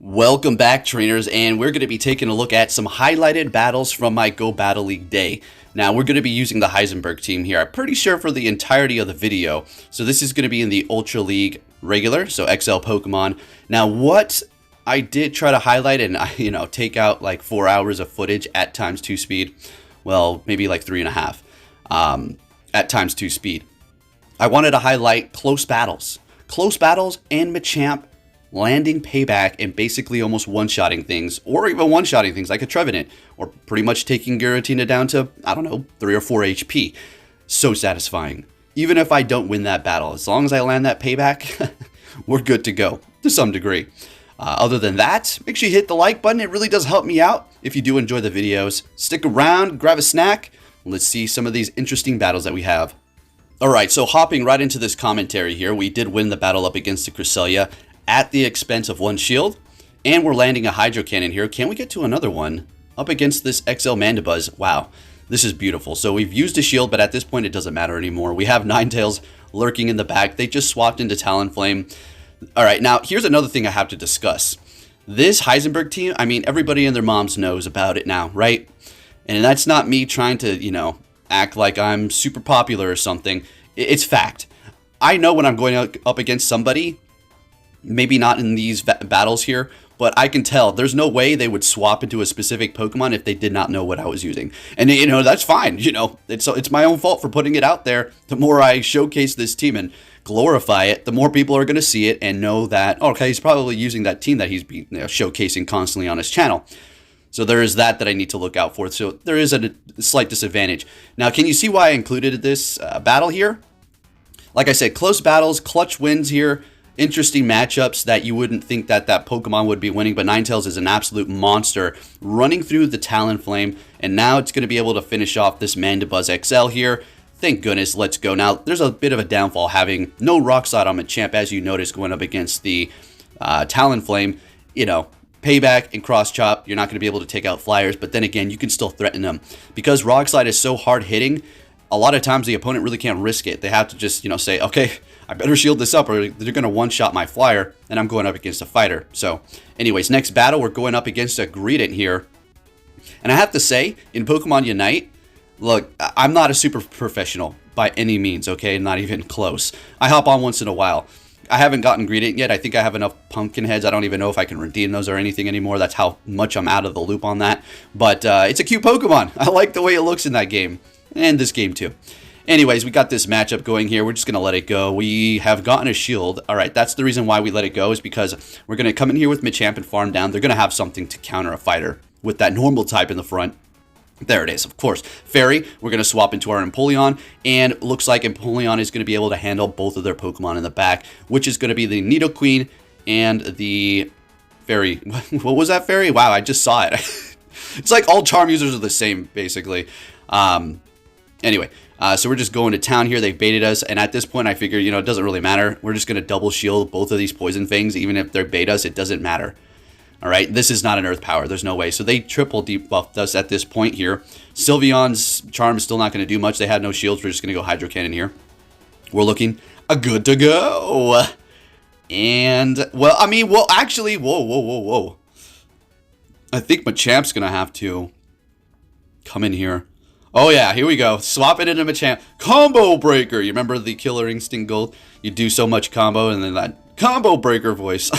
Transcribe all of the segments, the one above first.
Welcome back, trainers, and we're going to be taking a look at some highlighted battles from my Go Battle League day. Now, we're going to be using the Heisenberg team here. I'm pretty sure for the entirety of the video. So this is going to be in the Ultra League regular, so XL Pokemon. Now, what I did try to highlight and, take out like 4 hours of footage at ×2 speed. Well, maybe like 3.5 at ×2 speed. I wanted to highlight close battles. Close battles and Machamp landing payback and basically almost one-shotting things, or even one-shotting things like a Trevenant, or pretty much taking Giratina down to, I don't know, 3 or 4 HP. So satisfying. Even if I don't win that battle, as long as I land that payback, we're good to go, to some degree. Other than that, make sure you hit the like button. It really does help me out. If you do enjoy the videos, stick around, grab a snack, and let's see some of these interesting battles that we have. Alright, so hopping right into this commentary here, we did win the battle up against the Cresselia at the expense of 1 shield, and we're landing a Hydro Cannon here. Can we get to another one up against this XL Mandibuzz? Wow, this is beautiful. So we've used a shield, but at this point it doesn't matter anymore. We have Ninetales lurking in the back. They just swapped into Talonflame. Alright, now here's another thing I have to discuss. This Heisenberg team, I mean, everybody and their moms knows about it now, right? And that's not me trying to, act like I'm super popular or something. It's fact. I know when I'm going up against somebody, maybe not in these battles here, but I can tell there's no way they would swap into a specific Pokemon if they did not know what I was using. And, that's fine. It's my own fault for putting it out there. The more I showcase this team and glorify it, the more people are going to see it and know that, okay, he's probably using that team that he's showcasing constantly on his channel. So there is that I need to look out for. So there is a slight disadvantage. Now, can you see why I included this battle here? Like I said, close battles, clutch wins here. Interesting matchups that you wouldn't think that Pokemon would be winning, but Ninetales is an absolute monster running through the Talonflame, and now it's going to be able to finish off this Mandibuzz XL here. Thank goodness, let's go. Now, there's a bit of a downfall having no Rock Slide on Machamp, as you notice, going up against the Talonflame. Payback and Cross Chop, you're not going to be able to take out Flyers, but then again, you can still threaten them. Because Rock Slide is so hard hitting, a lot of times the opponent really can't risk it. They have to just, say, okay, I better shield this up or they're going to one-shot my Flyer, and I'm going up against a fighter. So, anyways, next battle, we're going up against a Greedent here. And I have to say, in Pokemon Unite, look, I'm not a super professional by any means, okay? Not even close. I hop on once in a while. I haven't gotten Greedent yet. I think I have enough pumpkin heads. I don't even know if I can redeem those or anything anymore. That's how much I'm out of the loop on that. But it's a cute Pokemon. I like the way it looks in that game. And this game too. Anyways, we got this matchup going here. We're just going to let it go. We have gotten a shield. Alright, that's the reason why we let it go, is because we're going to come in here with Machamp and farm down. They're going to have something to counter a fighter with that normal type in the front. There it is, of course. Fairy, we're going to swap into our Empoleon, and looks like Empoleon is going to be able to handle both of their Pokemon in the back, which is going to be the Nidoqueen and the Fairy. What was that Fairy? Wow, I just saw it. It's like all Charm users are the same, basically. Anyway, so we're just going to town here. They baited us, and at this point, I figure, it doesn't really matter. We're just going to double shield both of these Poison Fangs. Even if they bait us, it doesn't matter. All right, this is not an Earth Power. There's no way. So they triple debuffed us at this point here. Sylveon's Charm is still not going to do much. They had no shields. We're just going to go Hydro Cannon here. We're looking good to go. And, actually, whoa. I think Machamp's going to have to come in here. Oh yeah, here we go. Swap it into Machamp. Combo Breaker! You remember the Killer Instinct Gold? You do so much combo, and then that Combo Breaker voice.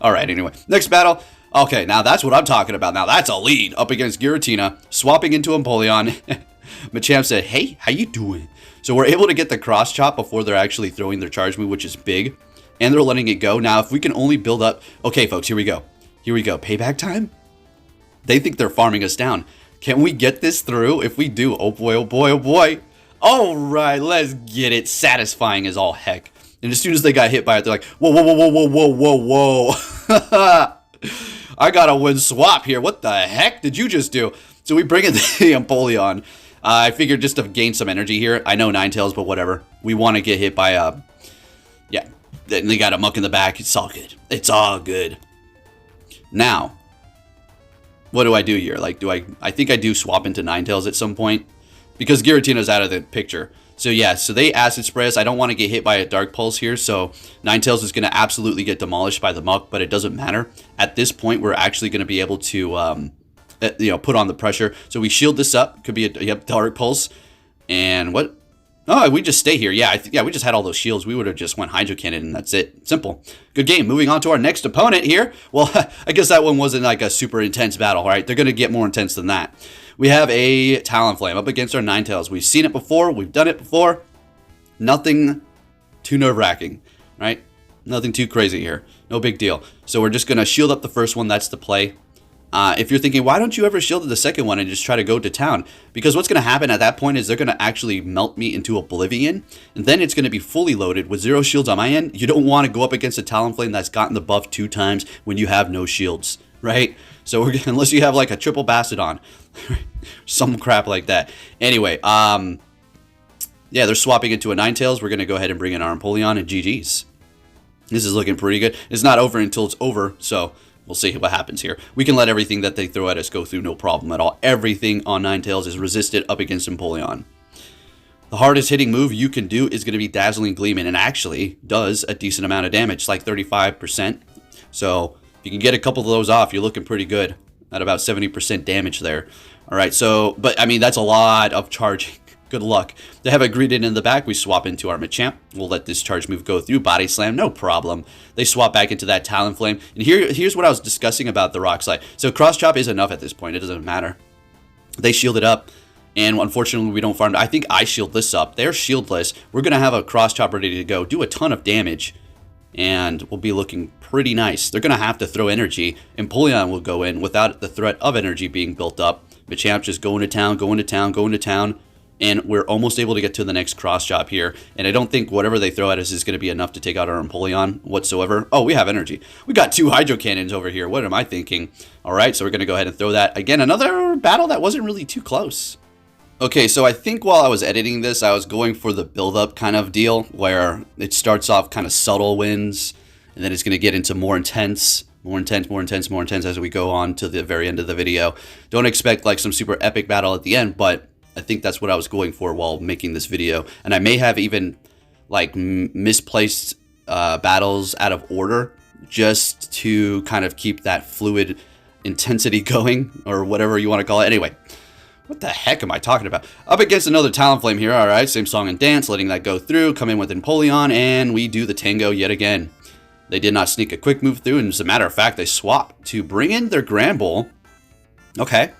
Alright, anyway. Next battle. Okay, now that's what I'm talking about. Now that's a lead up against Giratina. Swapping into Empoleon. Machamp said, hey, how you doing? So we're able to get the Cross Chop before they're actually throwing their charge move, which is big. And they're letting it go. Now, if we can only build up... Okay, folks, here we go. Here we go. Payback time? They think they're farming us down. Can we get this through? If we do, oh boy, oh boy, oh boy. All right, let's get it. Satisfying as all heck. And as soon as they got hit by it, they're like, whoa, whoa, whoa, whoa, whoa, whoa, whoa. I got to win swap here. What the heck did you just do? So we bring in the Empoleon. I figured just to gain some energy here. I know Ninetales, but whatever. We want to get hit by, yeah. Then they got a muck in the back. It's all good. It's all good. Now, what do I do here? Like, I think I do swap into Ninetales at some point, because Giratina's out of the picture. So yeah, so they acid spray us. I don't want to get hit by a Dark Pulse here, so Ninetales is going to absolutely get demolished by the Muck, but it doesn't matter. At this point, we're actually going to be able to, put on the pressure. So we shield this up. Could be a Dark Pulse. And what? Oh, we just stay here. Yeah, we just had all those shields. We would have just went Hydro Cannon, and that's it. Simple. Good game. Moving on to our next opponent here. Well, I guess that one wasn't like a super intense battle, right? They're going to get more intense than that. We have a Talonflame up against our Ninetales. We've seen it before. We've done it before. Nothing too nerve-wracking, right? Nothing too crazy here. No big deal. So we're just going to shield up the first one. That's the play. If you're thinking, why don't you ever shield the second one and just try to go to town? Because what's going to happen at that point is they're going to actually melt me into oblivion. And then it's going to be fully loaded with 0 shields on my end. You don't want to go up against a Talonflame that's gotten the buff 2 times when you have no shields, right? So unless you have like a triple Bastiodon, some crap like that. Anyway, yeah, they're swapping into a Ninetales. We're going to go ahead and bring in our Empoleon and GG's. This is looking pretty good. It's not over until it's over, so we'll see what happens here. We can let everything that they throw at us go through, no problem at all. Everything on Ninetales is resisted up against Empoleon. The hardest hitting move you can do is going to be Dazzling Gleam, and it actually does a decent amount of damage, like 35%. So if you can get a couple of those off, you're looking pretty good at about 70% damage there. All right, so, but I mean, that's a lot of charging. Good luck. They have a Greedent in the back. We swap into our Machamp. We'll let this charge move go through. Body Slam, no problem. They swap back into that Talonflame. And here's what I was discussing about the Rock Slide. So Cross Chop is enough at this point. It doesn't matter. They shield it up. And unfortunately, we don't farm. I think I shield this up. They're shieldless. We're going to have a Cross Chop ready to go. Do a ton of damage. And we'll be looking pretty nice. They're going to have to throw energy. Empoleon will go in without the threat of energy being built up. Machamp just going to town, going to town, going to town. And we're almost able to get to the next cross chop here. And I don't think whatever they throw at us is going to be enough to take out our Empoleon whatsoever. Oh, we have energy. We got 2 Hydro Cannons over here. What am I thinking? All right, so we're going to go ahead and throw that. Again, another battle that wasn't really too close. Okay, so I think while I was editing this, I was going for the build-up kind of deal, where it starts off kind of subtle wins, and then it's going to get into more intense, more intense, more intense, more intense as we go on to the very end of the video. Don't expect like some super epic battle at the end, but I think that's what I was going for while making this video. And I may have even like misplaced battles out of order just to kind of keep that fluid intensity going, or whatever you want to call it. Anyway, what the heck am I talking about? Up against another Talonflame here. All right, same song and dance, letting that go through. Come in with Empoleon, and we do the tango yet again. They did not sneak a quick move through, and as a matter of fact, they swap to bring in their Granbull. Okay.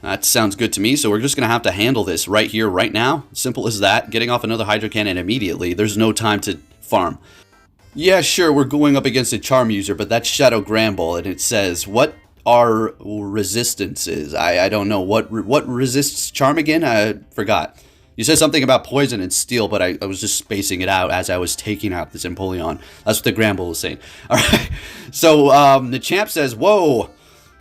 That sounds good to me, so we're just going to have to handle this right here, right now. Simple as that. Getting off another Hydro Cannon immediately. There's no time to farm. Yeah, sure, we're going up against a Charm user, but that's Shadow Granbull, and it says, what are resistances? I don't know. What resists Charm again? I forgot. You said something about Poison and Steel, but I was just spacing it out as I was taking out this Empoleon. That's what the Granbull was saying. All right, so the champ says, whoa.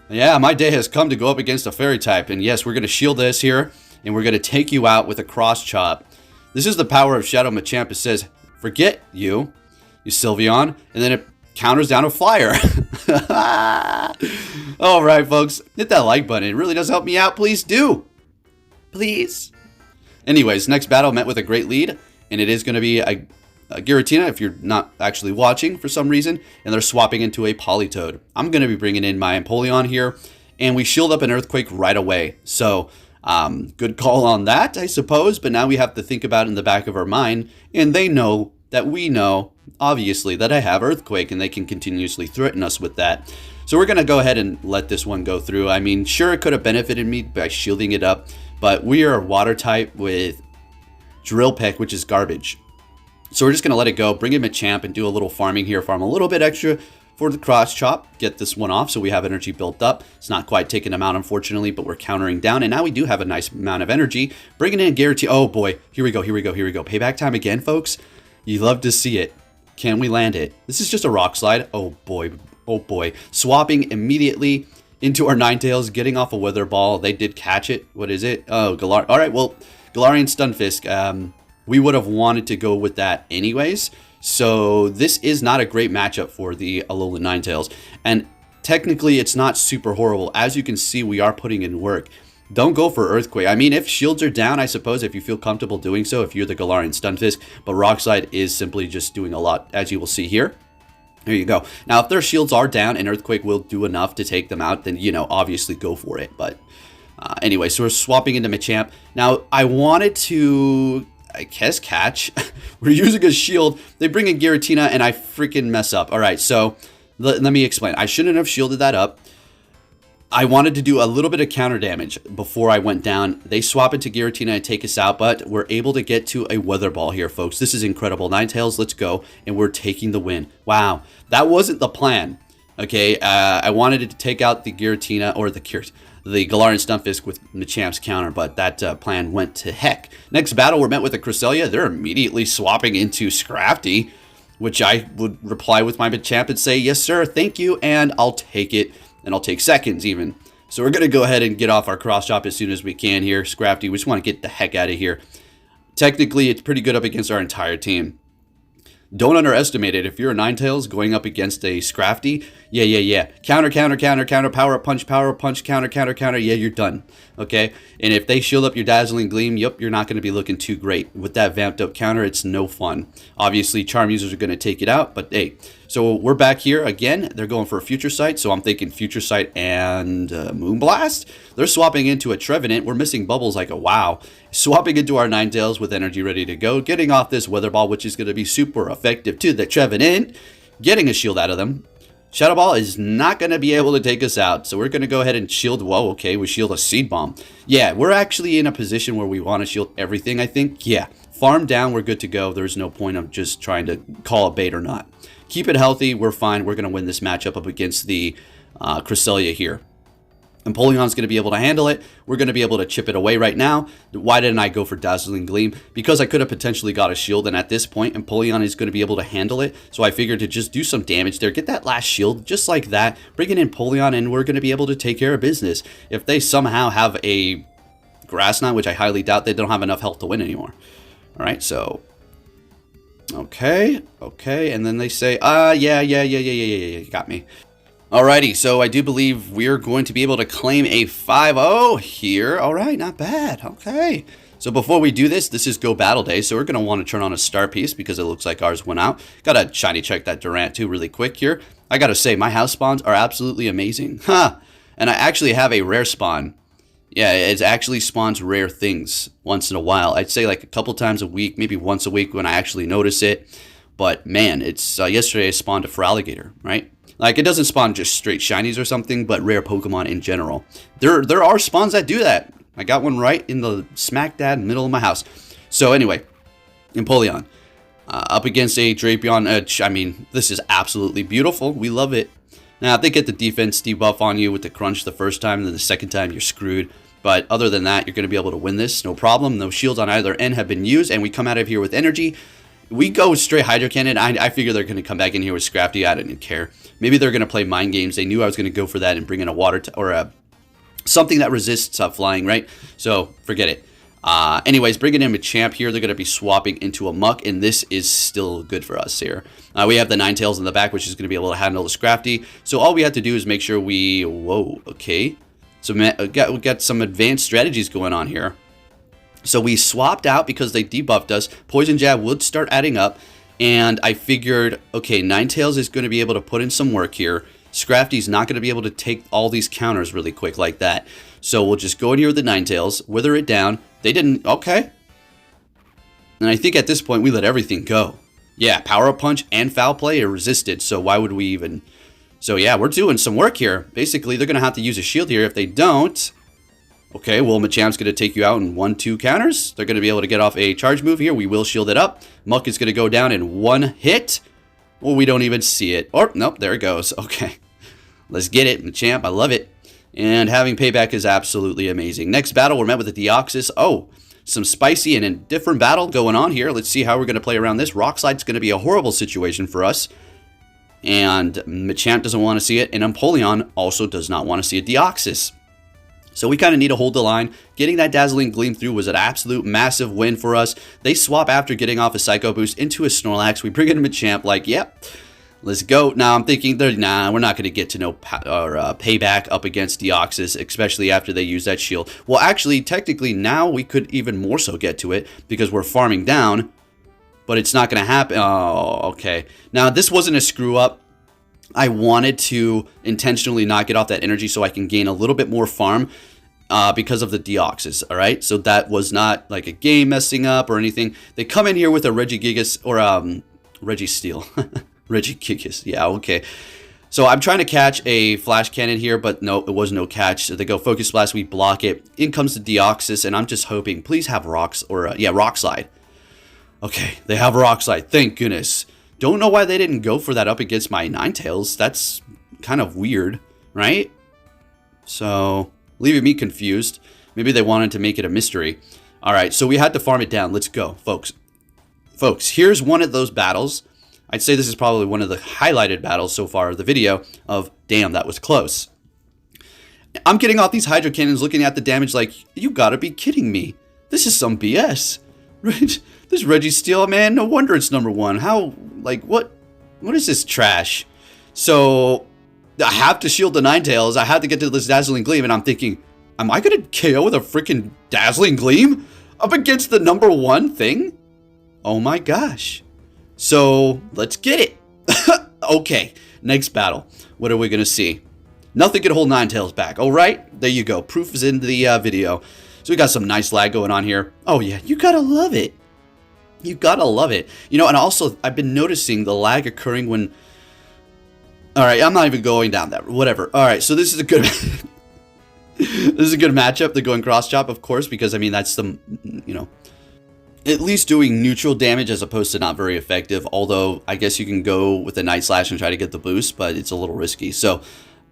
Yeah, my day has come to go up against a fairy type. And yes, we're going to shield this here. And we're going to take you out with a cross chop. This is the power of Shadow Machamp. It says, forget you Sylveon. And then it counters down a flyer. All right, folks. Hit that like button. It really does help me out. Please do. Please. Anyways, next battle met with a great lead. And it is going to be a Giratina, if you're not actually watching for some reason, and they're swapping into a Politoed. I'm going to be bringing in my Empoleon here, and we shield up an Earthquake right away. So, good call on that, I suppose, but now we have to think about it in the back of our mind, and they know that we know, obviously, that I have Earthquake, and they can continuously threaten us with that. So we're going to go ahead and let this one go through. I mean, sure, it could have benefited me by shielding it up, but we are Water type with Drill Peck, which is garbage. So we're just going to let it go, bring in Machamp, and do a little farming here. Farm a little bit extra for the cross chop. Get this one off so we have energy built up. It's not quite taking them out, unfortunately, but we're countering down. And now we do have a nice amount of energy. Bringing in Guarantee. Oh, boy. Here we go, here we go, here we go. Payback time again, folks. You love to see it. Can we land it? This is just a Rock Slide. Oh, boy. Oh, boy. Swapping immediately into our Ninetales, getting off a Wither Ball. They did catch it. What is it? Oh, Galarian. All right, well, Galarian Stunfisk. We would have wanted to go with that anyways. So this is not a great matchup for the Alolan Ninetales. And technically, it's not super horrible. As you can see, we are putting in work. don't go for Earthquake. I mean, if shields are down, I suppose, if you feel comfortable doing so, if you're the Galarian Stunfisk, but Rock Slide is simply just doing a lot, as you will see here. There you go. Now, if their shields are down and Earthquake will do enough to take them out, then, you know, obviously go for it. But anyway, so we're swapping into Machamp. Now, I wanted to, I guess, catch. We're using a shield. They bring in Giratina, and I freaking mess up. All right, so let me explain. I shouldn't have shielded that up. I wanted to do a little bit of counter damage before I went down. They swap into Giratina and take us out, but we're able to get to a Weather Ball here, folks. This is incredible. Ninetales, let's go. And we're taking the win. Wow. That wasn't the plan. Okay, I wanted to take out the Giratina, or the Galarian Stunfisk with Machamp's counter, but that plan went to heck. Next battle, we're met with a Cresselia. They're immediately swapping into Scrafty, which I would reply with my Machamp and say, yes, sir, thank you, and I'll take it. And I'll take seconds even. So we're going to go ahead and get off our cross chop as soon as we can here. Scrafty, we just want to get the heck out of here. Technically, it's pretty good up against our entire team. Don't underestimate it. If you're a Ninetales going up against a Scrafty, yeah. Counter, power up, punch, counter. Yeah, you're done. Okay? And if they shield up your Dazzling Gleam, yep, you're not going to be looking too great. With that vamped up counter, it's no fun. Obviously, Charm users are going to take it out, but hey. So we're back here again. They're going for a Future Sight, so I'm thinking Future Sight and Moonblast. They're swapping into a Trevenant. We're missing Bubbles like a wow. Swapping into our Ninetales with energy ready to go. Getting off this Weather Ball, which is going to be super effective to the Trevenant. Getting a shield out of them. Shadow Ball is not going to be able to take us out, so we're going to go ahead and shield. Whoa, okay, we shield a Seed Bomb. Yeah, we're actually in a position where we want to shield everything, I think. Yeah, farm down, we're good to go. There's no point of just trying to call a bait or not. Keep it healthy, we're fine. We're going to win this matchup up against the Cresselia here. Empoleon's going to be able to handle it. We're going to be able to chip it away right now. Why didn't I go for Dazzling Gleam? Because I could have potentially got a shield, and at this point, Empoleon is going to be able to handle it. So I figured to just do some damage there. Get that last shield, just like that. Bring in Empoleon, and we're going to be able to take care of business. If they somehow have a Grass Knot, which I highly doubt, they don't have enough health to win anymore. All right, so... Okay, and then they say, yeah, you got me. Alrighty, so I do believe we're going to be able to claim a 5-0 here. Alright, not bad, okay. So before we do this, this is Go Battle Day, so we're going to want to turn on a Star Piece because it looks like ours went out. Gotta shiny check that Durant too really quick here. I gotta say, my house spawns are absolutely amazing. Huh, and I actually have a rare spawn. Yeah, it actually spawns rare things once in a while. I'd say like a couple times a week, maybe once a week when I actually notice it. But man, it's yesterday I spawned a Feraligatr, right? Like it doesn't spawn just straight shinies or something, but rare Pokemon in general. There are spawns that do that. I got one right in the smack dab middle of my house. So anyway, Empoleon up against a Drapion. I mean, this is absolutely beautiful. We love it. Now, if they get the defense debuff on you with the crunch the first time, and then the second time you're screwed. But other than that, you're going to be able to win this, no problem. No shields on either end have been used, and we come out of here with energy. We go straight Hydro Cannon. I figure they're going to come back in here with Scrafty. I didn't care. Maybe they're going to play mind games. They knew I was going to go for that and bring in a water or something that resists flying, right? So forget it. Anyways, bringing in Machamp here. They're going to be swapping into a Muck, and this is still good for us here. We have the Ninetales in the back, which is going to be able to handle the Scrafty. So all we have to do is make sure we... Whoa, okay. So we got some advanced strategies going on here. So we swapped out because they debuffed us. Poison Jab would start adding up. And I figured, okay, Ninetales is going to be able to put in some work here. Scrafty's not going to be able to take all these counters really quick like that. So we'll just go in here with the Ninetales, wither it down. They didn't, okay. And I think at this point we let everything go. Yeah, Power Up Punch and Foul Play are resisted, so why would we even... So yeah, we're doing some work here. Basically, they're going to have to use a shield here. If they don't... Okay, well, Machamp's going to take you out in 1-2 counters. They're going to be able to get off a charge move here. We will shield it up. Muck is going to go down in one hit. Well, we don't even see it. Or, nope, there it goes. Okay. Let's get it, Machamp. I love it. And having payback is absolutely amazing. Next battle, we're met with the Deoxys. Oh, some spicy and a different battle going on here. Let's see how we're going to play around this. Rock Slide's going to be a horrible situation for us. And Machamp doesn't want to see it. And Empoleon also does not want to see a Deoxys. So we kind of need to hold the line. Getting that Dazzling Gleam through was an absolute massive win for us. They swap after getting off a Psycho Boost into a Snorlax. We bring in Machamp like, yep, Let's go. Now I'm thinking, nah, we're not going to get to no payback up against Deoxys, especially after they use that shield. Well, actually, technically, now we could even more so get to it because we're farming down, but it's not going to happen. Oh, okay. Now, this wasn't a screw up. I wanted to intentionally not get off that energy so I can gain a little bit more farm because of the Deoxys, all right? So that was not like a game messing up or anything. They come in here with a Regigigas or Registeel. Regigigas, yeah, okay. So I'm trying to catch a flash cannon here, but no, it was no catch. So they go Focus Blast, we block it. In comes the Deoxys, and I'm just hoping, please have rocks or, yeah, Rock Slide. Okay, they have Rock Slide, thank goodness. Don't know why they didn't go for that up against my Ninetales. That's kind of weird, right? So, leaving me confused. Maybe they wanted to make it a mystery. All right, so we had to farm it down. Let's go, folks. Folks, here's one of those battles. I'd say this is probably one of the highlighted battles so far of the video of, damn, that was close. I'm getting off these Hydro Cannons looking at the damage like, you gotta be kidding me. This is some BS. This Registeel, man, no wonder it's #1. How, like, what is this trash? So, I have to shield the Ninetales. I have to get to this Dazzling Gleam, and I'm thinking, am I gonna KO with a freaking Dazzling Gleam up against the #1 thing? Oh my gosh. So, let's get it. Okay, next battle. What are we going to see? Nothing can hold Ninetales back. All right, there you go. Proof is in the video. So we got some nice lag going on here. Oh yeah, you gotta love it. You gotta love it. You know, and also, I've been noticing the lag occurring when... Alright, I'm not even going down that. Whatever. Alright, so this is a good... This is a good matchup, the going cross chop, of course, because, I mean, that's the, you know... At least doing neutral damage as opposed to not very effective. Although, I guess you can go with a Night Slash and try to get the boost, but it's a little risky. So,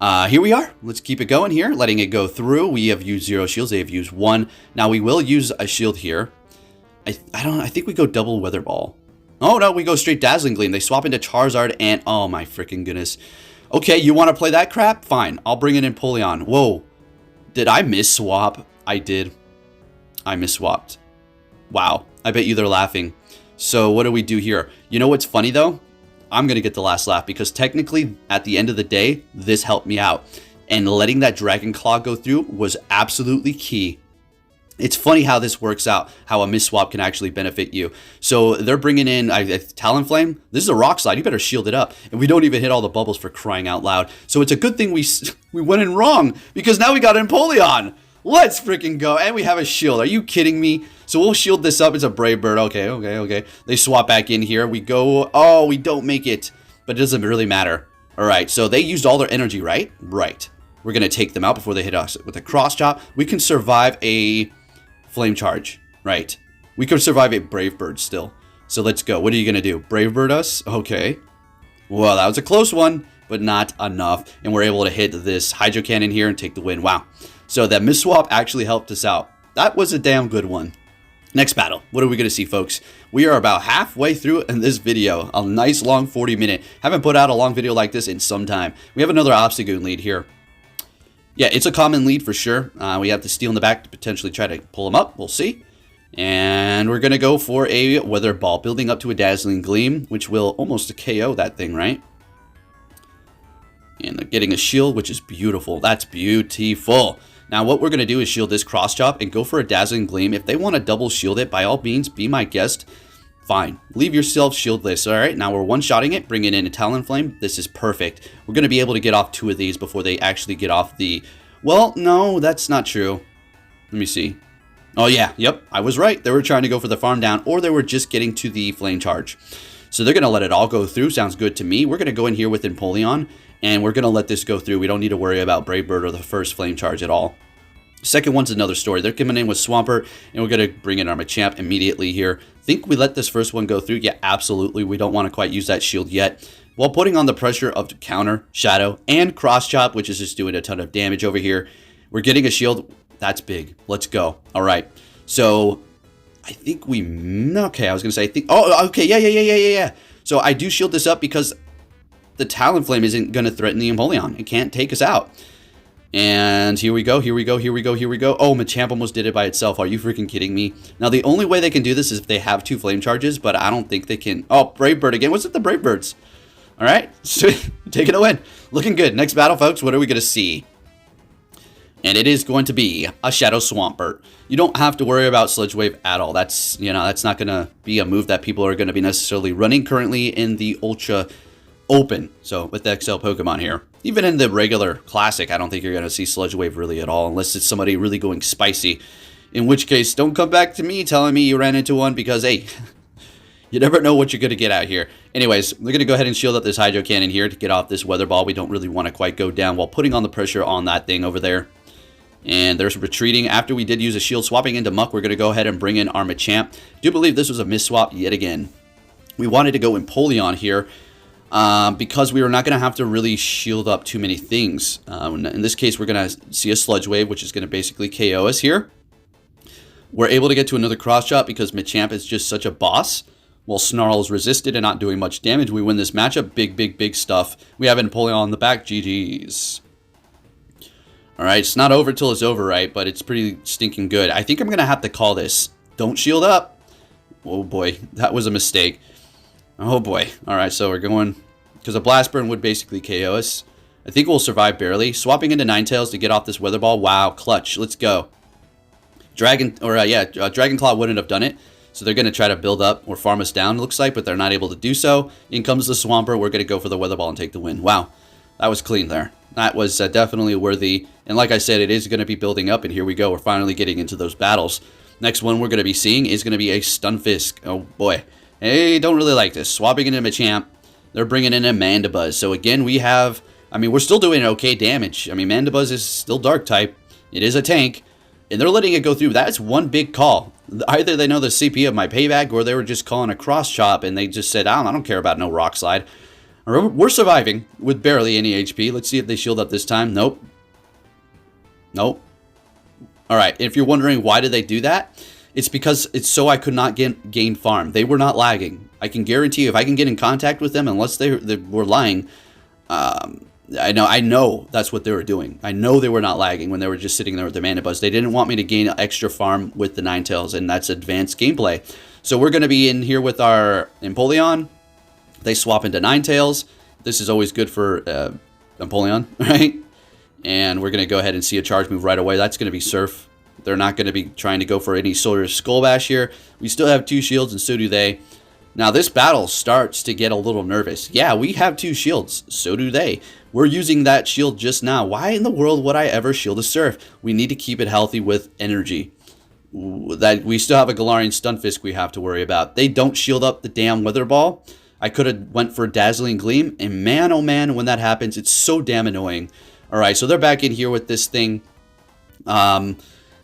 here we are. Let's keep it going here. Letting it go through. We have used 0 shields. They have used 1. Now, we will use a shield here. I think we go double Weather Ball. Oh, no, we go straight Dazzling Gleam. They swap into Charizard and... Oh, my freaking goodness. Okay, you want to play that crap? Fine. I'll bring in Empoleon. Whoa. Did I miss-swap? I did. I miss-swapped. Wow. I bet you they're laughing. So what do we do here? You know what's funny though? I'm going to get the last laugh because technically at the end of the day, this helped me out. And letting that Dragon Claw go through was absolutely key. It's funny how this works out, how a miss-swap can actually benefit you. So they're bringing in Talonflame. This is a Rock Slide. You better shield it up. And we don't even hit all the bubbles for crying out loud. So it's a good thing we went in wrong because now we got Empoleon. Let's freaking go. And we have a shield. Are you kidding me? So we'll shield this up. It's a Brave Bird. Okay. They swap back in here. We go. Oh, we don't make it. But it doesn't really matter. All right. So they used all their energy, right? Right. We're going to take them out before they hit us. With a cross chop, we can survive a Flame Charge. Right. We can survive a Brave Bird still. So let's go. What are you going to do? Brave Bird us? Okay. Well, that was a close one, but not enough. And we're able to hit this Hydro Cannon here and take the win. Wow. So that miss-swap actually helped us out. That was a damn good one. Next battle. What are we going to see, folks? We are about halfway through in this video. A nice long 40-minute. Haven't put out a long video like this in some time. We have another Obstagoon lead here. Yeah, it's a common lead for sure. We have the Steel in the back to potentially try to pull him up. We'll see. And we're going to go for a Weather Ball. Building up to a Dazzling Gleam, which will almost KO that thing, right? And they're getting a shield, which is beautiful. That's beautiful. Now, what we're going to do is shield this cross chop and go for a Dazzling Gleam. If they want to double shield it, by all means, be my guest. Fine. Leave yourself shieldless. All right, now we're one-shotting it, bringing in a Talonflame. This is perfect. We're going to be able to get off 2 of these before they actually get off the... Well, no, that's not true. Let me see. Oh, yeah. Yep, I was right. They were trying to go for the farm down, or they were just getting to the Flame Charge. So they're going to let it all go through. Sounds good to me. We're going to go in here with Empoleon. And we're going to let this go through. We don't need to worry about Brave Bird or the first Flame Charge at all. Second one's another story. They're coming in with Swampert, and we're going to bring in our Machamp immediately here. Think we let this first one go through? Yeah, absolutely. We don't want to quite use that shield yet. While putting on the pressure of Counter, Shadow, and Cross Chop, which is just doing a ton of damage over here. We're getting a shield. That's big. Let's go. All right. So, I think we... Okay, I was going to say... I think. Oh, okay. Yeah. So, I do shield this up because... the Talonflame isn't going to threaten the Empoleon. It can't take us out. And here we go. Oh, Machamp almost did it by itself. Are you freaking kidding me? Now, the only way they can do this is if they have 2 Flame Charges, but I don't think they can... Oh, Brave Bird again. What's with the Brave Birds? All right, taking a win. Looking good. Next battle, folks, what are we going to see? And it is going to be a Shadow Swampert. You don't have to worry about Sludge Wave at all. That's, that's not going to be a move that people are going to be necessarily running currently in the Ultra Open. So with the XL Pokemon here. Even in the regular Classic, I don't think you're going to see Sludge Wave really at all, unless it's somebody really going spicy. In which case, don't come back to me telling me you ran into one, because, hey, you never know what you're going to get out here. Anyways, we're going to go ahead and shield up this Hydro Cannon here to get off this Weather Ball. We don't really want to quite go down while putting on the pressure on that thing over there. And there's retreating. After we did use a shield swapping into Muck, we're going to go ahead and bring in our Machamp. Do believe this was a misswap yet again. We wanted to go Empoleon here because we were not going to have to really shield up too many things. In this case, we're going to see a Sludge Wave, which is going to basically KO us here. We're able to get to another cross shot because Machamp is just such a boss. While Snarl is resisted and not doing much damage, we win this matchup. Big, big, big stuff. We have Empoleon on the back. GG's. Alright, it's not over till it's over, right? But it's pretty stinking good. I think I'm going to have to call this. Don't shield up. Oh boy, that was a mistake. Oh boy. Alright, so we're going... because a Blast Burn would basically KO us. I think we'll survive barely. Swapping into Ninetales to get off this Weather Ball. Wow, clutch. Let's go. Dragon Claw wouldn't have done it. So they're going to try to build up or farm us down, it looks like, but they're not able to do so. In comes the Swampert. We're going to go for the Weather Ball and take the win. Wow, that was clean there. That was definitely worthy. And like I said, it is going to be building up, and here we go. We're finally getting into those battles. Next one we're going to be seeing is going to be a Stunfisk. Oh, boy. Hey, don't really like this. Swapping into Machamp. They're bringing in a Mandibuzz. So, again, we have... I mean, we're still doing okay damage. I mean, Mandibuzz is still Dark-type. It is a tank. And they're letting it go through. That's one big call. Either they know the CP of my payback, or they were just calling a cross chop, and they just said, I don't care about no Rock Slide. We're surviving with barely any HP. Let's see if they shield up this time. Nope. Nope. Alright, if you're wondering why did they do that, it's because it's so I could not gain farm. They were not lagging. I can guarantee you, if I can get in contact with them, unless they were lying, I know that's what they were doing. I know they were not lagging when they were just sitting there with the Mandibuzz. They didn't want me to gain extra farm with the Ninetales, and that's advanced gameplay. So we're going to be in here with our Empoleon. They swap into Ninetales. This is always good for Empoleon, right? And we're going to go ahead and see a charge move right away. That's going to be Surf. They're not going to be trying to go for any sort of Skull Bash here. We still have 2 shields, and so do they. Now, this battle starts to get a little nervous. Yeah, we have 2 shields. So do they. We're using that shield just now. Why in the world would I ever shield a Surf? We need to keep it healthy with energy. That we still have a Galarian Stunfisk we have to worry about. They don't shield up the damn Weather Ball. I could have went for Dazzling Gleam. And man, oh man, when that happens, it's so damn annoying. Alright, so they're back in here with this thing.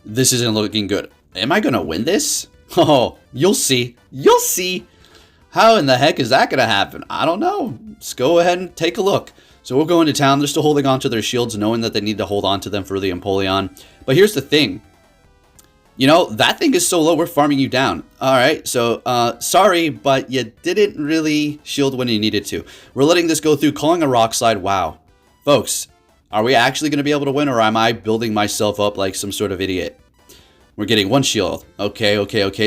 This isn't looking good. Am I going to win this? Oh, you'll see. You'll see. How in the heck is that going to happen? I don't know. Let's go ahead and take a look. So we'll go into town. They're still holding on to their shields, knowing that they need to hold on to them for the Empoleon. But here's the thing. You know, that thing is so low, we're farming you down. Alright, so, sorry, but you didn't really shield when you needed to. We're letting this go through, calling a Rock Slide. Wow. Folks, are we actually going to be able to win, or am I building myself up like some sort of idiot? We're getting 1 shield. Okay.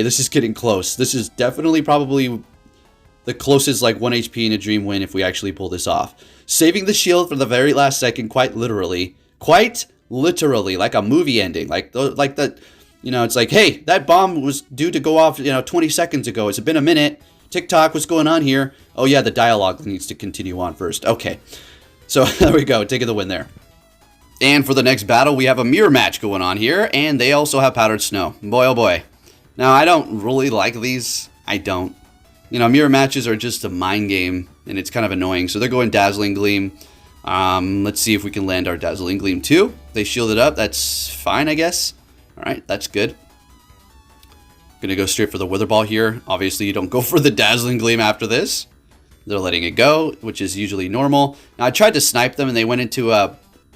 This is getting close. This is definitely probably the closest, like, 1 HP in a dream win if we actually pull this off. Saving the shield for the very last second, quite literally. Quite literally, like a movie ending. Like that, you know, it's like, hey, that bomb was due to go off, 20 seconds ago. It's been a minute. TikTok, what's going on here? Oh, yeah, the dialogue needs to continue on first. Okay. So, there we go. Taking the win there. And for the next battle, we have a mirror match going on here. And they also have Powdered Snow. Boy, oh boy. Now, I don't really like these. I don't. Mirror matches are just a mind game, and it's kind of annoying. So they're going Dazzling Gleam. Let's see if we can land our Dazzling Gleam too. They shielded up. That's fine, I guess. All right, that's good. Gonna go straight for the Wither Ball here. Obviously, you don't go for the Dazzling Gleam after this. They're letting it go, which is usually normal. Now, I tried to snipe them, and they went into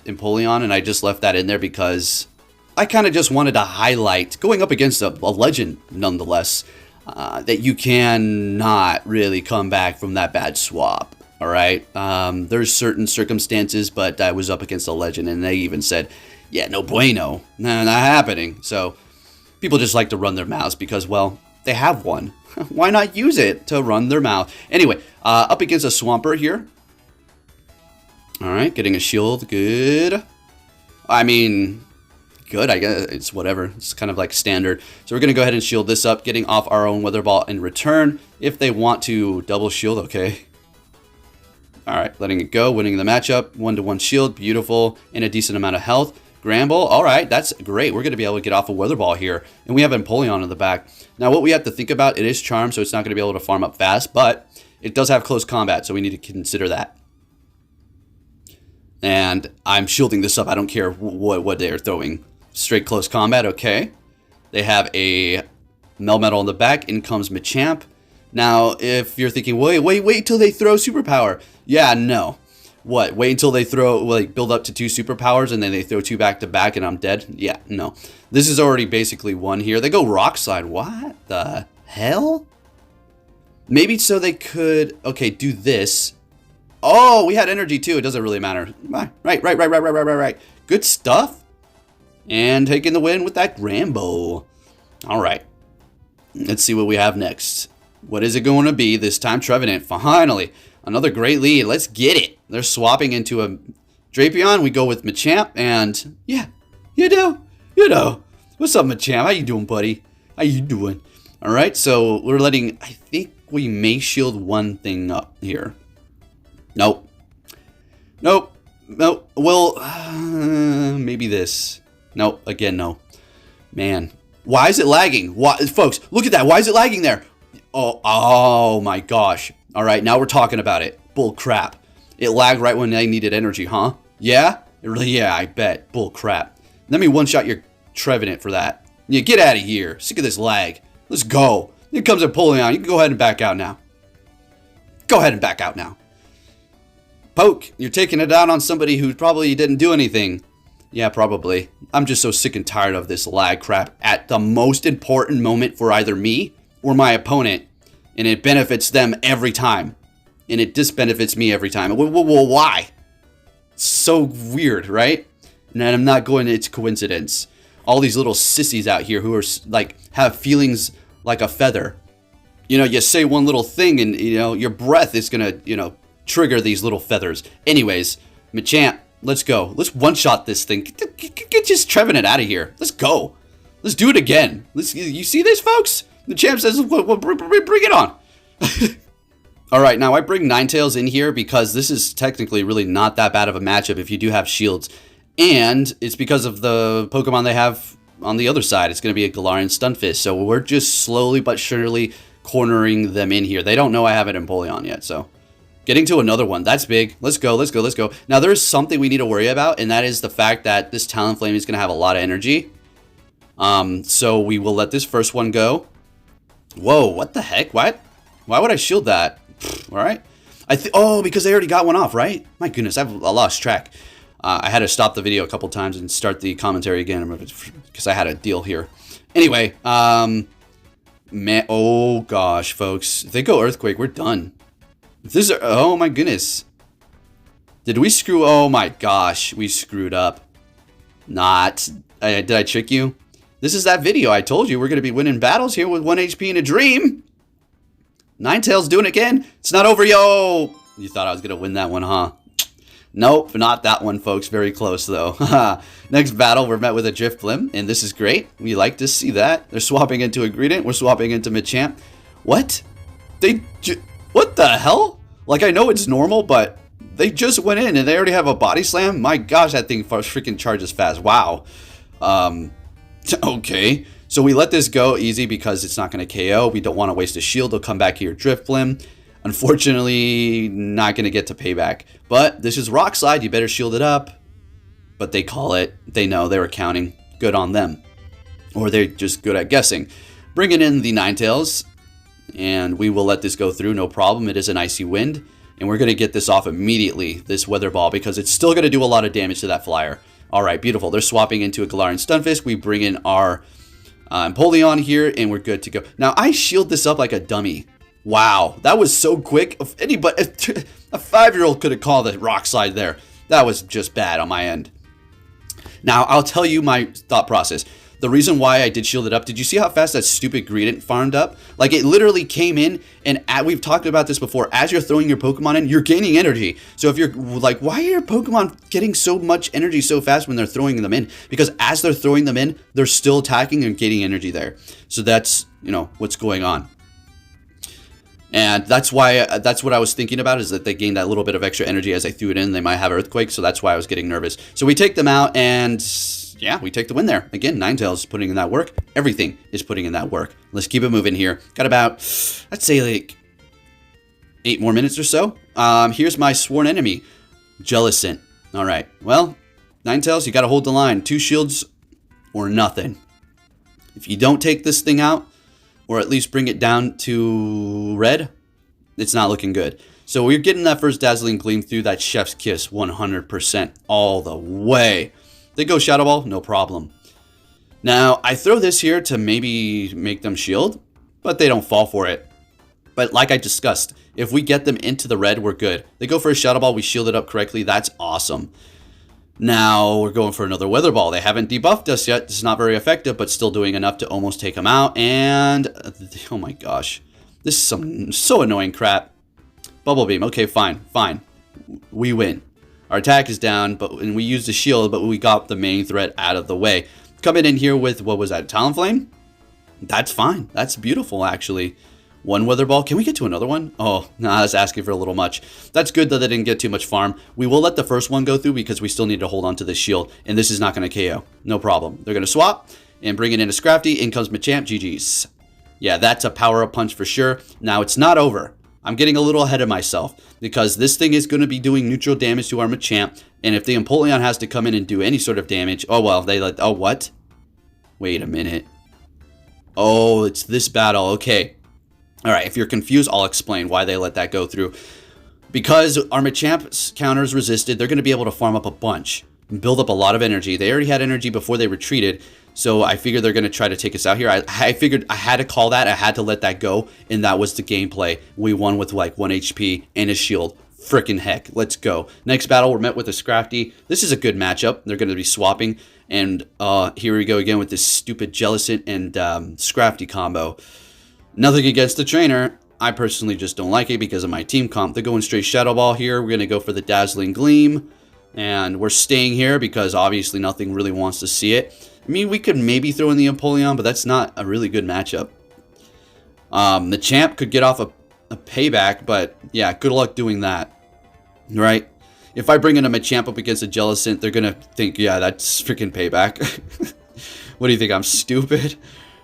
Empoleon, and I just left that in there because I kind of just wanted to highlight, going up against a legend, nonetheless, that you cannot really come back from that bad swap. All right. There's certain circumstances, but I was up against a legend, and they even said, yeah, no bueno. No, not happening. So people just like to run their mouths because, well, they have one. Why not use it to run their mouth? Anyway, up against a Swampert here. All right, getting a shield. Good. I mean, good. I guess it's whatever. It's kind of like standard. So we're going to go ahead and shield this up, getting off our own weather ball in return. If they want to double shield, okay. All right, letting it go, winning the matchup. 1-to-1 shield, beautiful, and a decent amount of health. Gramble, all right, that's great. We're going to be able to get off a weather ball here. And we have Empoleon in the back. Now, what we have to think about, it is Charm, so it's not going to be able to farm up fast, but it does have close combat, so we need to consider that. And I'm shielding this up. I don't care what they're throwing. Straight close combat, okay. They have a Melmetal in the back. In comes Machamp. Now, if you're thinking, wait till they throw Superpower. Yeah, no. What? Wait until they throw, like, build up to 2 superpowers and then they throw 2 back to back and I'm dead? Yeah, no. This is already basically one here. They go Rock Slide. What the hell? Maybe so they could, okay, do this. Oh, we had energy too. It doesn't really matter. Right. Good stuff. And taking the win with that Rambo. All right. Let's see what we have next. What is it going to be this time? Trevenant, finally. Another great lead. Let's get it. They're swapping into a Drapion. We go with Machamp. And yeah, you know. What's up, Machamp? How you doing, buddy? How you doing? All right, so we're letting, I think we may shield one thing up here. Nope. Well, maybe this. Nope, again, no. Man, why is it lagging? Why, folks, look at that. Why is it lagging there? Oh my gosh. All right, now we're talking about it. Bull crap. It lagged right when I needed energy, huh? Yeah? Yeah, I bet. Bull crap. Let me one-shot your Trevenant for that. Yeah, get out of here. Sick of this lag. Let's go. Here comes Empoleon. You can go ahead and back out now. Go ahead and back out now. Poke, you're taking it out on somebody who probably didn't do anything. Yeah, probably. I'm just so sick and tired of this lag crap at the most important moment for either me or my opponent. And it benefits them every time. And it disbenefits me every time. Well, why? It's so weird, right? And I'm not going, it's coincidence. All these little sissies out here who are like, have feelings like a feather. You know, you say one little thing and, you know, your breath is going to, you know, trigger these little feathers. Anyways, Machamp, let's go. Let's one-shot this thing. Get just Trevenant out of here. Let's go. Let's do it again. You see this, folks? The champ says, well, bring it on. All right, now I bring Ninetales in here because this is technically really not that bad of a matchup if you do have shields. And it's because of the Pokemon they have on the other side. It's going to be a Galarian Stunfisk. So we're just slowly but surely cornering them in here. They don't know I have an Empoleon yet, so... Getting to another one. That's big. Let's go. Now, there is something we need to worry about, and that is the fact that this Talonflame is going to have a lot of energy. So we will let this first one go. Whoa, what the heck? What? Why would I shield that? All right. Oh, because I already got one off, right? My goodness, I lost track. I had to stop the video a couple times and start the commentary again because I had a deal here. Anyway, man, oh gosh, folks. If they go Earthquake, we're done. This is, oh my goodness. Did we screw? Oh my gosh, we screwed up. Did I trick you? This is that video. I told you we're going to be winning battles here with 1 HP in a dream. Ninetales doing it again. It's not over, yo. You thought I was going to win that one, huh? Nope, not that one, folks. Very close, though. Next battle, we're met with a Drifblim, and this is great. We like to see that. They're swapping into a Greedent. We're swapping into Machamp. What? What the hell? Like, I know it's normal, but they just went in and they already have a Body Slam? My gosh, that thing freaking charges fast. Wow. Okay. So we let this go easy because it's not going to KO. We don't want to waste a shield. They'll come back here, Drifblim. Unfortunately, not going to get to payback. But this is Rock Slide. You better shield it up. But they call it. They know they were counting. Good on them. Or they're just good at guessing. Bringing in the Ninetales. And we will let this go through, no problem. It is an Icy Wind. And we're going to get this off immediately, this Weather Ball, because it's still going to do a lot of damage to that flyer. All right, beautiful. They're swapping into a Galarian Stunfisk. We bring in our Empoleon here, and we're good to go. Now, I shield this up like a dummy. Wow, that was so quick. If anybody, a 5-year-old could have called it Rock Slide there. That was just bad on my end. Now, I'll tell you my thought process. The reason why I did shield it up, did you see how fast that stupid Greedent farmed up? Like, it literally came in, and we've talked about this before, as you're throwing your Pokemon in, you're gaining energy. So if you're like, why are your Pokemon getting so much energy so fast when they're throwing them in? Because as they're throwing them in, they're still attacking and gaining energy there. So that's, you know, what's going on. And that's why, that's what I was thinking about, is that they gained that little bit of extra energy as I threw it in. They might have Earthquake, so that's why I was getting nervous. So we take them out, and yeah, we take the win there. Again, Ninetales is putting in that work. Everything is putting in that work. Let's keep it moving here. Got about, I'd say like 8 more minutes or so. Here's my sworn enemy, Jellicent. All right, well, Ninetales, you got to hold the line. 2 shields or nothing. If you don't take this thing out, or at least bring it down to red, it's not looking good. So we're getting that first Dazzling Gleam through that Chef's Kiss 100% all the way. They go Shadow Ball, no problem. Now, I throw this here to maybe make them shield, but they don't fall for it. But like I discussed, if we get them into the red, we're good. They go for a Shadow Ball, we shield it up correctly, that's awesome. Now we're going for another Weather Ball. They haven't debuffed us yet. It's not very effective, but still doing enough to almost take them out. And oh my gosh, this is some so annoying crap. Bubble Beam. Okay, fine, fine. We win. Our attack is down, and we used the shield, but we got the main threat out of the way. Coming in here with, what was that, Talonflame? That's fine. That's beautiful, actually. 1 Weather Ball. Can we get to another one? Oh, nah, that's asking for a little much. That's good that they didn't get too much farm. We will let the first one go through because we still need to hold on to this shield, and this is not going to KO. No problem. They're going to swap and bring it into Scrafty. In comes Machamp. GG's. Yeah, that's a power-up punch for sure. Now, it's not over. I'm getting a little ahead of myself because this thing is going to be doing neutral damage to our Machamp, and if the Empoleon has to come in and do any sort of damage, oh, well, they let, oh, what? Wait a minute. Oh, it's this battle. Okay. All right, if you're confused, I'll explain why they let that go through. Because our Machamp's counter is resisted, they're going to be able to farm up a bunch and build up a lot of energy. They already had energy before they retreated, so I figured they're going to try to take us out here. I figured I had to call that. I had to let that go, and that was the gameplay. We won with like 1 HP and a shield. Frickin' heck, let's go. Next battle, we're met with a Scrafty. This is a good matchup. They're going to be swapping, and here we go again with this stupid Jellicent and Scrafty combo. Nothing against the trainer. I personally just don't like it because of my team comp. They're going straight Shadow Ball here. We're going to go for the Dazzling Gleam. And we're staying here because obviously nothing really wants to see it. I mean, we could maybe throw in the Empoleon, but that's not a really good matchup. The champ could get off a payback, but yeah, good luck doing that. Right? If I bring in a Machamp up against a Jellicent, they're going to think, yeah, that's freaking payback. What do you think? I'm stupid?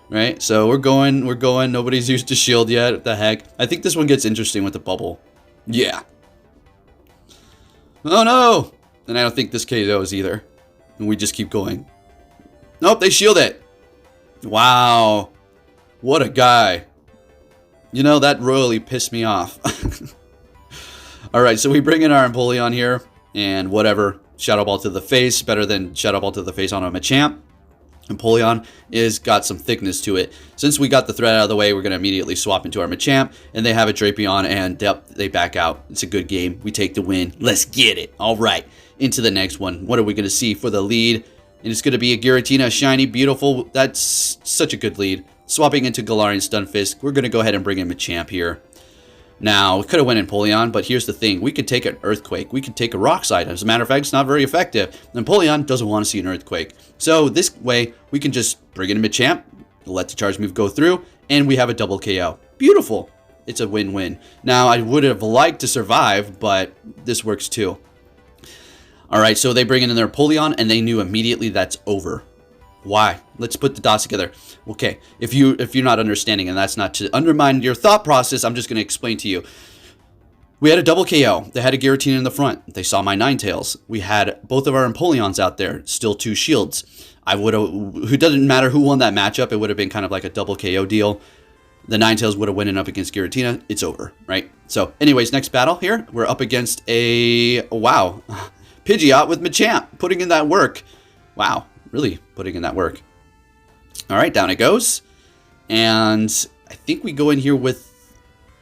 Right, so we're going, nobody's used to shield yet, what the heck. I think this one gets interesting with the bubble. Yeah. Oh no! And I don't think this KOs either. And we just keep going. Nope, they shield it! Wow. What a guy. You know, that royally pissed me off. Alright, so we bring in our Empoleon here, and whatever. Shadow Ball to the face, better than Shadow Ball to the face on a Machamp. Empoleon is got some thickness to it. Since we got the threat out of the way, we're going to immediately swap into our Machamp, and they have a Drapion, and yep, they back out. It's a good game. We take the win. Let's get it. All right, into the next one. What are we going to see for the lead? And it's going to be a Giratina, shiny, beautiful. That's such a good lead. Swapping into Galarian Stunfisk, we're going to go ahead and bring in Machamp here. Now, we could have went Empoleon, but here's the thing. We could take an Earthquake. We could take a Rock Slide. As a matter of fact, it's not very effective. Empoleon doesn't want to see an Earthquake. So this way, we can just bring in Machamp, let the charge move go through, and we have a double KO. Beautiful. It's a win-win. Now, I would have liked to survive, but this works too. All right, so they bring in their Empoleon, and they knew immediately that's over. Why? Let's put the dots together. Okay, if you're not understanding, and that's not to undermine your thought process, I'm just going to explain to you. We had a double KO. They had a Giratina in the front. They saw my Ninetales. We had both of our Empoleons out there, still 2 shields. Who doesn't matter who won that matchup, it would have been kind of like a double KO deal. The Ninetales would have went up against Giratina. It's over, right? So, anyways, next battle here, we're up against a, wow, Pidgeot with Machamp, putting in that work. Wow. Really putting in that work. All right, down it goes. And I think we go in here with,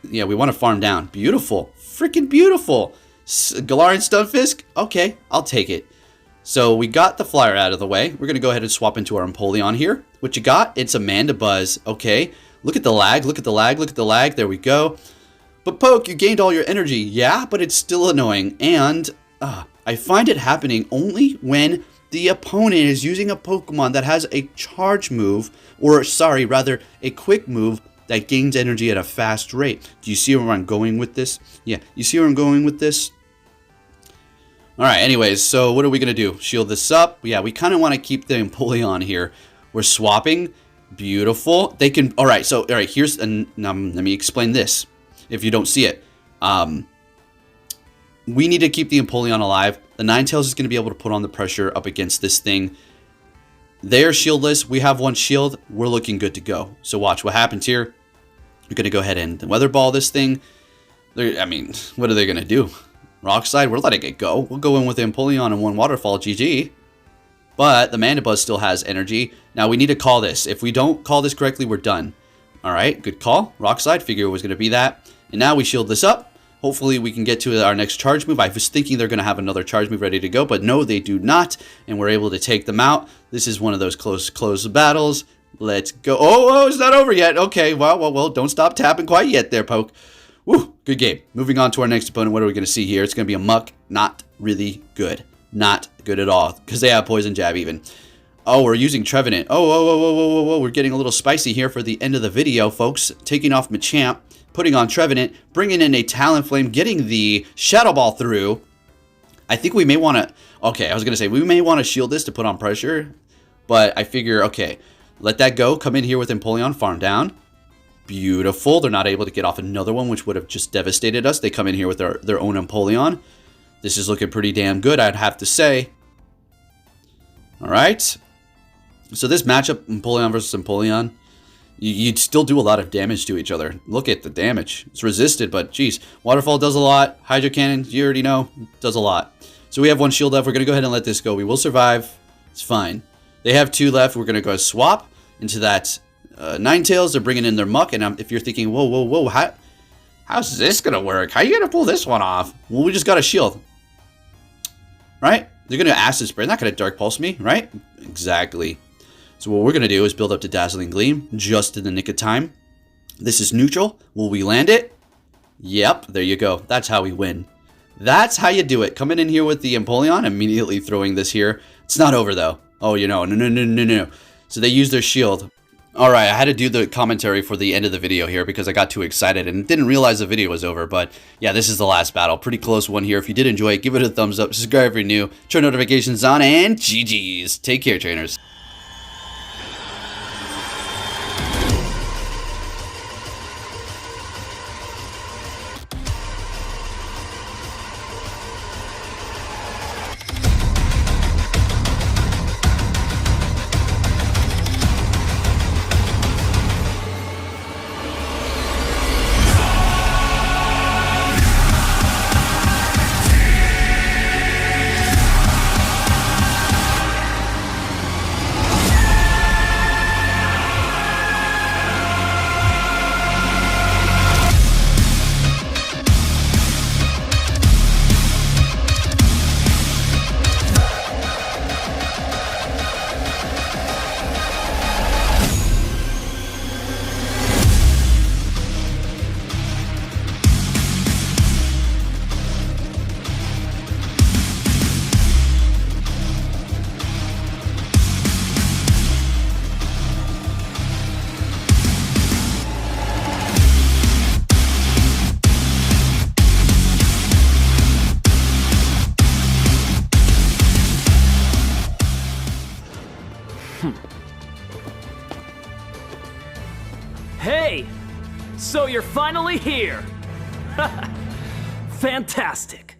yeah, we want to farm down. Beautiful. Freaking beautiful. Galarian Stunfisk? Okay, I'll take it. So we got the flyer out of the way. We're going to go ahead and swap into our Empoleon here. What you got? It's a Mandibuzz. Okay. Look at the lag. Look at the lag. Look at the lag. There we go. But Poke, you gained all your energy. Yeah, but it's still annoying. And I find it happening only when the opponent is using a Pokemon that has a charge move, or sorry, rather a quick move that gains energy at a fast rate. Do you see where I'm going with this? Yeah, you see where I'm going with this? Alright, anyways, so what are we going to do? Shield this up? Yeah, we kind of want to keep the Empoleon here. We're swapping. Beautiful. They can... Alright, so, alright, here's... let me explain this, if you don't see it. We need to keep the Empoleon alive. The Ninetales is going to be able to put on the pressure up against this thing. They're shieldless. We have one shield. We're looking good to go. So watch what happens here. We're going to go ahead and Weather Ball this thing. I mean, what are they going to do? Rock Slide, we're letting it go. We'll go in with Empoleon and one Waterfall, GG. But the Mandibuzz still has energy. Now we need to call this. If we don't call this correctly, we're done. Alright, good call. Rock Slide, figure it was going to be that. And now we shield this up. Hopefully we can get to our next charge move. I was thinking they're going to have another charge move ready to go, but no, they do not. And we're able to take them out. This is one of those close battles. Let's go. Oh, it's not over yet. Okay, well, don't stop tapping quite yet there, Poke. Woo, good game. Moving on to our next opponent. What are we going to see here? It's going to be a Muck. Not really good. Not good at all, because they have Poison Jab even. Oh, we're using Trevenant. Oh, we're getting a little spicy here for the end of the video, folks. Taking off Machamp, putting on Trevenant, bringing in a Talonflame, getting the Shadow Ball through. I think we may want to... Okay, I was going to say, we may want to shield this to put on pressure, but I figure, okay, let that go. Come in here with Empoleon, farm down. Beautiful. They're not able to get off another one, which would have just devastated us. They come in here with their own Empoleon. This is looking pretty damn good, I'd have to say. Alright. So this matchup, Empoleon versus Empoleon, you'd still do a lot of damage to each other. Look at the damage. It's resisted, but geez. Waterfall does a lot. Hydro Cannon, you already know, does a lot. So we have one shield left. We're going to go ahead and let this go. We will survive. It's fine. They have two left. We're going to go swap into that Ninetales. They're bringing in their Muck. And if you're thinking, whoa, how's this going to work? How are you going to pull this one off? Well, we just got a shield. Right? They're going to Acid Spray. They're not going to Dark Pulse me, right? Exactly. So what we're going to do is build up to Dazzling Gleam just in the nick of time. This is neutral. Will we land it? Yep, there you go. That's how we win. That's how you do it. Coming in here with the Empoleon, immediately throwing this here. It's not over, though. Oh, you know, no. So they use their shield. Alright, I had to do the commentary for the end of the video here because I got too excited and didn't realize the video was over. But yeah, this is the last battle. Pretty close one here. If you did enjoy it, give it a thumbs up. Subscribe if you're new. Turn notifications on, and GG's. Take care, trainers. Hey! So you're finally here! Fantastic!